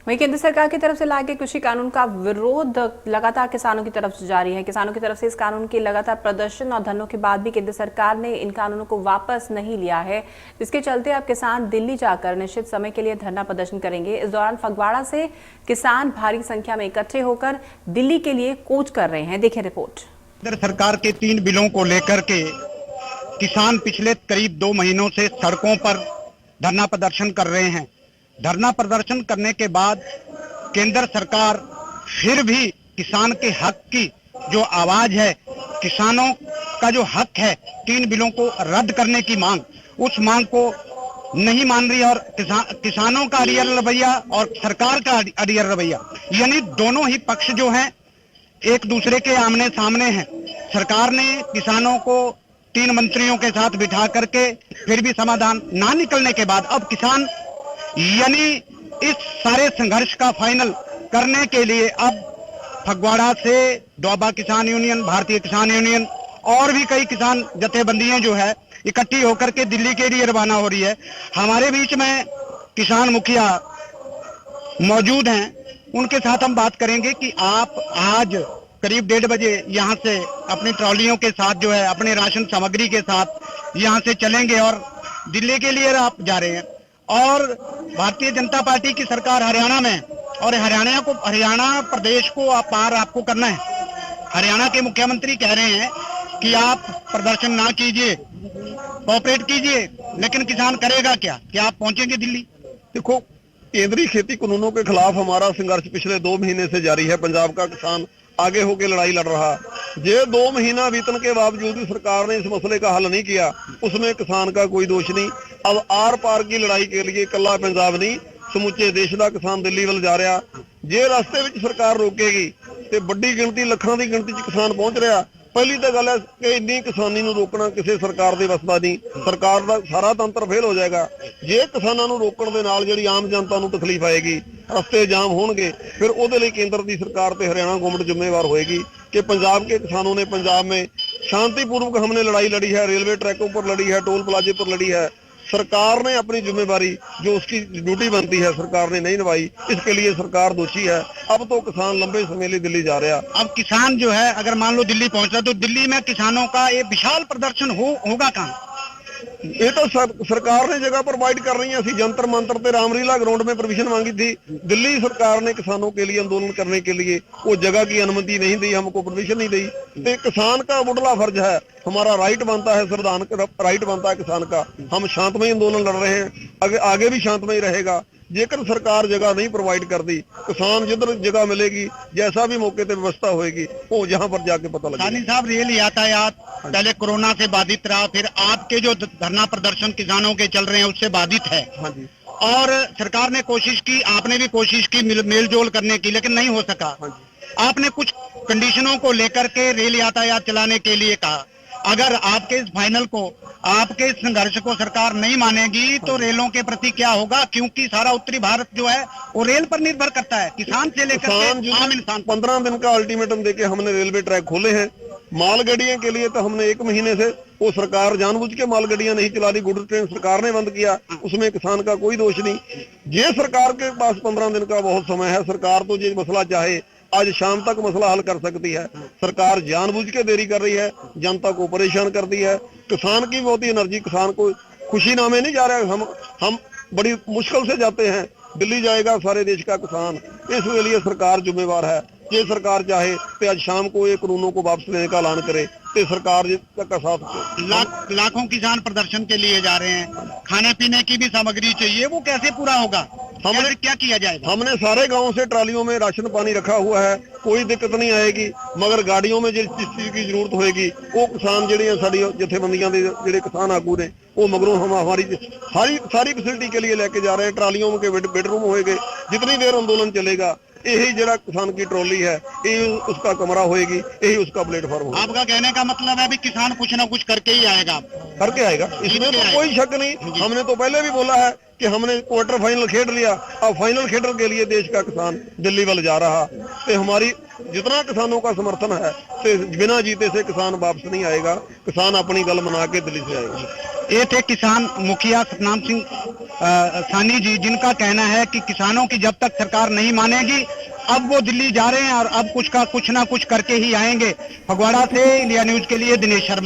वहीं केंद्र सरकार की तरफ से लाए गए कृषि कानून का विरोध लगातार किसानों की तरफ से जारी है। किसानों की तरफ से इस कानून के लगातार प्रदर्शन और धरनों के बाद भी केंद्र सरकार ने इन कानूनों को वापस नहीं लिया है, जिसके चलते अब किसान दिल्ली जाकर निश्चित समय के लिए धरना प्रदर्शन करेंगे। इस दौरान फगवाड़ा से किसान भारी संख्या में इकट्ठे होकर दिल्ली के लिए कूच कर रहे हैं। देखें रिपोर्ट। केंद्र सरकार के 3 बिलों को लेकर के किसान पिछले करीब 2 महीनों से सड़कों पर धरना प्रदर्शन कर रहे हैं। धरना प्रदर्शन करने के बाद केंद्र सरकार फिर भी किसान के हक की जो आवाज है, किसानों का जो हक है 3 बिलों को रद्द करने की मांग, उस मांग को नहीं मान रही और किसानों का अड़ियल रवैया और सरकार का अड़ियल रवैया, यानी दोनों ही पक्ष जो हैं एक दूसरे के आमने सामने हैं। सरकार ने किसानों को 3 मंत्रियों के साथ बिठा करके फिर भी समाधान ना निकलने के बाद अब किसान यानी इस सारे संघर्ष का फाइनल करने के लिए अब फगवाड़ा से दोआबा किसान यूनियन, भारतीय किसान यूनियन और भी कई किसान जथेबंदियां जो है इकट्ठी होकर के दिल्ली के लिए रवाना हो रही है। हमारे बीच में किसान मुखिया मौजूद हैं, उनके साथ हम बात करेंगे कि आप आज करीब 1:30 बजे यहाँ से अपनी ट्रॉलियों के साथ जो है अपने राशन सामग्री के साथ यहाँ से चलेंगे और दिल्ली के लिए आप जा रहे हैं। और भारतीय जनता पार्टी की सरकार हरियाणा में और हरियाणा प्रदेश को आप पार आपको करना है। हरियाणा के मुख्यमंत्री कह रहे हैं कि आप प्रदर्शन ना कीजिए, कोऑपरेट कीजिए, लेकिन किसान करेगा क्या? क्या आप पहुंचेंगे दिल्ली? देखो, केंद्रीय खेती कानूनों के खिलाफ हमारा संघर्ष पिछले 2 महीने से जारी है। पंजाब का किसान आगे होकर लड़ाई लड़ रहा। ये 2 महीना बीतने के बावजूद भी सरकार ने इस मसले का हल नहीं किया, उसमें किसान का कोई दोष नहीं। अब आर पार की लड़ाई के लिए कला पंजाब नहीं, समूचे देश का किसान दिल्ली वाल जा रहा। जे रास्ते में सरकार रोकेगी तो बड़ी गिनती, ਲੱਖਾਂ ਦੀ गिनती किसान पहुंच रहा। पहली तो गल है कि इन्नी किसानी ਨੂੰ रोकना किसी सरकार के वस का नहीं, सरकार का सारा तंत्र फेल हो जाएगा। जे किसानों ਨੂੰ रोकਣ ਦੇ ਨਾਲ ਜਿਹੜੀ आम जनता ਨੂੰ तकलीफ आएगी, रस्ते जाम होंगे, फिर ਉਹਦੇ ਲਈ केंद्र की सरकार ਤੇ हरियाणा गवर्नमेंट जिम्मेवार होएगी कि पंजाब के किसानों ने पंजाब में शांतिपूर्वक हमने लड़ाई लड़ी है, रेलवे ट्रैकों पर लड़ी है, टोल प्लाजे पर लड़ी है। सरकार ने अपनी जिम्मेवारी जो उसकी ड्यूटी बनती है सरकार ने नहीं निभाई, इसके लिए सरकार दोषी है। अब तो किसान लंबे समय लिए दिल्ली जा रहा। अब किसान जो है अगर मान लो दिल्ली पहुंचता तो दिल्ली में किसानों का एक विशाल प्रदर्शन होगा कहाँ? ये तो सरकार ने जगह प्रोवाइड कर रही है। असि जंतर मंतर ते रामलीला ग्राउंड में परमिशन मांगी थी, दिल्ली सरकार ने किसानों के लिए आंदोलन करने के लिए वो जगह की अनुमति नहीं दी, हमको परमिशन नहीं दी। तो किसान का मुढ़ला फर्ज है, हमारा राइट बनता है, संविधान का राइट बनता है किसान का। हम शांतमय आंदोलन लड़ रहे हैं, आगे भी शांतमय रहेगा। जेकर सरकार जगह नहीं प्रोवाइड कर दी, किसान जिधर जगह मिलेगी, जैसा भी मौके पे व्यवस्था होगी, वो जहाँ पर जाके पता लगेगा। सानी साहब, रेल यातायात पहले कोरोना से बाधित रहा, फिर आपके जो धरना प्रदर्शन किसानों के चल रहे हैं उससे बाधित है। हाँ जी। और सरकार ने कोशिश की, आपने भी कोशिश की मेल जोल करने की, लेकिन नहीं हो सका। हाँ जी। आपने कुछ कंडीशनों को लेकर के रेल यातायात चलाने के लिए कहा। अगर आपके इस फाइनल को, आपके इस संघर्ष को सरकार नहीं मानेगी तो रेलों के प्रति क्या होगा? क्योंकि सारा उत्तरी भारत जो है वो रेल पर निर्भर करता है, किसान से लेकर आम इंसान। 15 दिन का अल्टीमेटम देके हमने रेलवे ट्रैक खोले हैं। मालगाड़ियों के लिए तो हमने 1 महीने से, वो सरकार जानबूझ के मालगाड़ियां नहीं चला रही, गुड ट्रेन सरकार ने बंद किया, उसमें किसान का कोई दोष नहीं। ये सरकार के पास 15 दिन का बहुत समय है। सरकार तो ये मसला चाहे आज शाम तक मसला हल कर सकती है। सरकार जानबूझ के देरी कर रही है, जनता को परेशान कर दी है। किसान की बहुत ही एनर्जी, किसान को खुशीनामे नहीं जा रहा है। हम बड़ी मुश्किल से जाते हैं, दिल्ली जाएगा सारे देश का किसान, इसके लिए सरकार जिम्मेवार है। ये सरकार चाहे तो आज शाम को ये कानूनों को वापस लेने का ऐलान करे तो सरकार का साथ। लाखों किसान प्रदर्शन के लिए जा रहे हैं, खाने पीने की भी सामग्री चाहिए, वो कैसे पूरा होगा? हमने क्या किया जाएगा? हमने सारे गांव से ट्रालियों में राशन पानी रखा हुआ है, कोई दिक्कत नहीं आएगी। मगर गाड़ियों में जिस चीज की जरूरत होगी वो किसान ਜਿਹੜੀਆਂ ਸਾਡੀ ਜਥੇਬੰਦੀਆਂ ਦੇ ਜਿਹੜੇ किसान आगू ने वो मगरों हम हमारी सारी फैसिलिटी के लिए लेके जा रहे हैं। ट्रालियों के बेडरूम होएंगे, जितनी देर आंदोलन चलेगा यही जरा किसान की ट्रॉली है, यही उसका कमरा होएगी, यही उसका प्लेटफॉर्म होगा। आपका कहने का मतलब है भी किसान कुछ ना कुछ करके ही आएगा, करके आएगा, इसमें तो कोई शक नहीं। हमने तो पहले भी बोला है कि हमने क्वार्टर फाइनल खेल लिया, अब फाइनल खेलने के लिए देश का किसान दिल्ली वाल जा रहा। तो हमारी जितना किसानों का समर्थन है, तो बिना जीते से किसान वापस नहीं आएगा। किसान अपनी गल मना के दिल्ली से आएगा। ये थे किसान मुखिया सतनाम सिंह सानी जी, जिनका कहना है कि किसानों की जब तक सरकार नहीं मानेगी, अब वो दिल्ली जा रहे हैं और अब कुछ ना कुछ करके ही आएंगे। फगवाड़ा से इंडिया न्यूज के लिए दिनेश शर्मा।